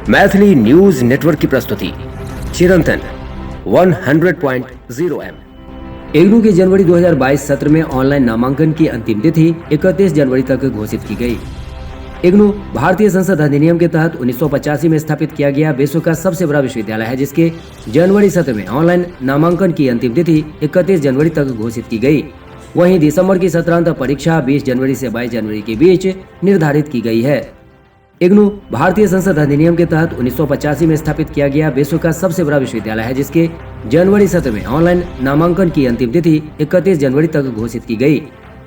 Maithili news network की प्रस्तुति चिरंतन 100.0 M. IGNOU के जनवरी 2022 सत्र में ऑनलाइन नामांकन की अंतिम तिथि 31 जनवरी तक घोषित की गई। इग्नू भारतीय संसद अधिनियम के तहत 1985 में स्थापित किया गया विश्व का सबसे बड़ा विश्वविद्यालय है, जिसके जनवरी सत्र में ऑनलाइन नामांकन की अंतिम तिथि 31 जनवरी तक घोषित की गई। वहीं दिसंबर की सत्रांत परीक्षा 20 जनवरी से 22 जनवरी के बीच निर्धारित की गई है। इग्नू भारतीय संसद अधिनियम के तहत 1985 में स्थापित किया गया विश्व का सबसे बड़ा विश्वविद्यालय है, जिसके जनवरी सत्र में ऑनलाइन नामांकन की अंतिम तिथि 31 जनवरी तक घोषित की गई।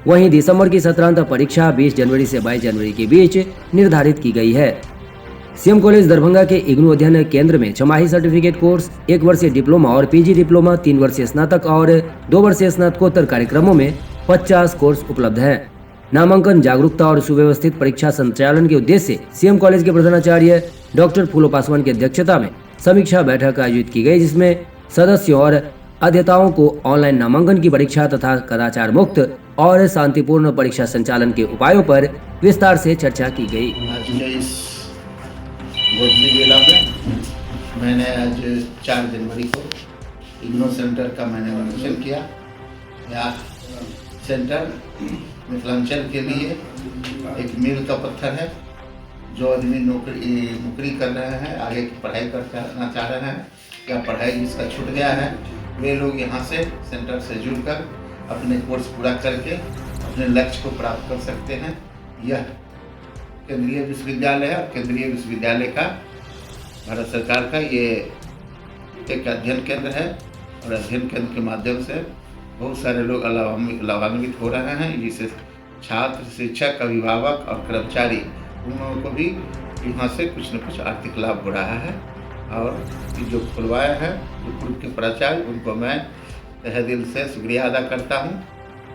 वहीं दिसंबर की सत्रांत परीक्षा 20 जनवरी से 22 जनवरी के बीच निर्धारित की गई है। सीएम कॉलेज दरभंगा के इग्नू अध्ययन केंद्र में छमाही सर्टिफिकेट कोर्स, 1 वर्षीय डिप्लोमा और पीजी डिप्लोमा, 3 वर्षीय स्नातक और 2 वर्षीय स्नातकोत्तर कार्यक्रमों में 50 कोर्स उपलब्ध हैं। नामांकन जागरूकता और सुव्यवस्थित परीक्षा संचालन के उद्देश्य से सीएम कॉलेज के प्रधानाचार्य डॉक्टर फूलो पासवान की अध्यक्षता में समीक्षा बैठक आयोजित की गई, जिसमें सदस्यों और अध्येताओं को ऑनलाइन नामांकन की परीक्षा तथा कदाचार मुक्त और शांतिपूर्ण परीक्षा संचालन के उपायों पर विस्तार से चर्चा की गई। जिला में मैंने आज 4 जनवरी को इग्नू सेंटर का मैंने निरीक्षण किया। यह सेंटर मिथिलांचल के लिए एक मील का पत्थर है। जो आदमी नौकरी कर रहे हैं, आगे की पढ़ाई करना चाह रहे हैं या पढ़ाई जिसका छूट गया है, वे लोग यहाँ से सेंटर से जुड़कर अपने कोर्स पूरा करके अपने लक्ष्य को प्राप्त कर सकते हैं। यह केंद्रीय विश्वविद्यालय है और केंद्रीय विश्वविद्यालय का भारत सरकार का ये एक अध्ययन केंद्र है और अध्ययन केंद्र के माध्यम से बहुत सारे लोग लाभान्वित हो रहे हैं, जिससे छात्र, शिक्षक, अभिभावक और कर्मचारी उन लोगों को भी यहाँ से कुछ न कुछ आर्थिक लाभ हो रहा है। और जो खुलवाया है, जो पूर्व के प्राचार्य, उनको मैं तहे दिल से शुक्रिया अदा करता हूँ।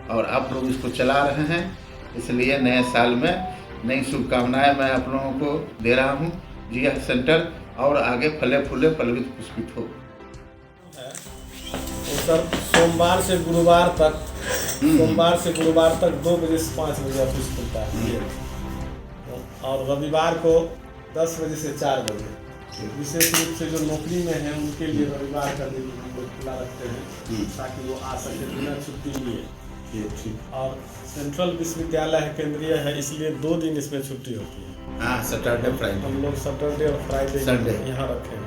और आप लोग इसको चला रहे हैं, इसलिए नए साल में नई शुभकामनाएं मैं आप लोगों को दे रहा हूँ। जी यह सेंटर और आगे फले फूले पल्लवित पुष्पित हो। सर सोमवार से गुरुवार तक 2 बजे से 5 बजे ऑफिस खुलता है और रविवार को 10 बजे से 4 बजे। विशेष रूप से जो नौकरी में है उनके लिए रविवार का दिन हम लोग खुला रखते हैं ताकि वो आ सके बिना छुट्टी लिए। और सेंट्रल विश्वविद्यालय है, केंद्रीय है, इसलिए 2 दिन इसमें छुट्टी होती है। हाँ, सैटरडे फ्राइडे हम लोग सैटरडे और फ्राइडे संडे यहाँ रखे हैं।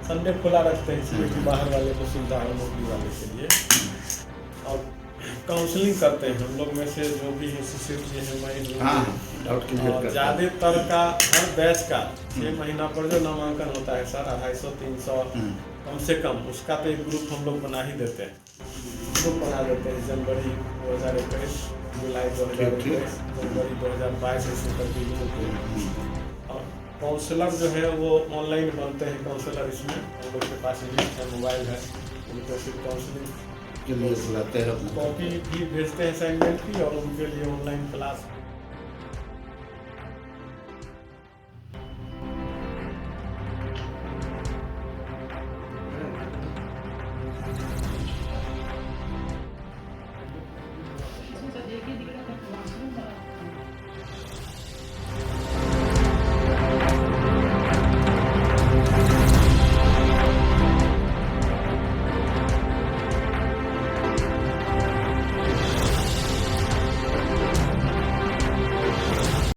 संडे खुला रखते हैं इसलिए कि बाहर वाले को सुविधा हो, नौकरी वाले के लिए। और काउंसलिंग करते हैं हम लोग में से जो भी है शिक्षक जी हैं, और ज़्यादातर का हर बैच का 6 महीना पर जो नामांकन होता है सर 250-300 कम से कम, उसका तो एक ग्रुप हम लोग बना ही देते हैं। ग्रुप बना देते हैं जनवरी 2021, जुलाई 2021, जनवरी 2022 ऐसे करके। और काउंसलर जो है वो ऑनलाइन बनते हैं काउंसलर, इसमें हम लोग के पास लिस्ट है, मोबाइल है, उनको सिर्फ काउंसलिंग के लिए बुलाते हैं, कॉपी भी भेजते हैं असाइनमेंट की और उनके लिए ऑनलाइन क्लास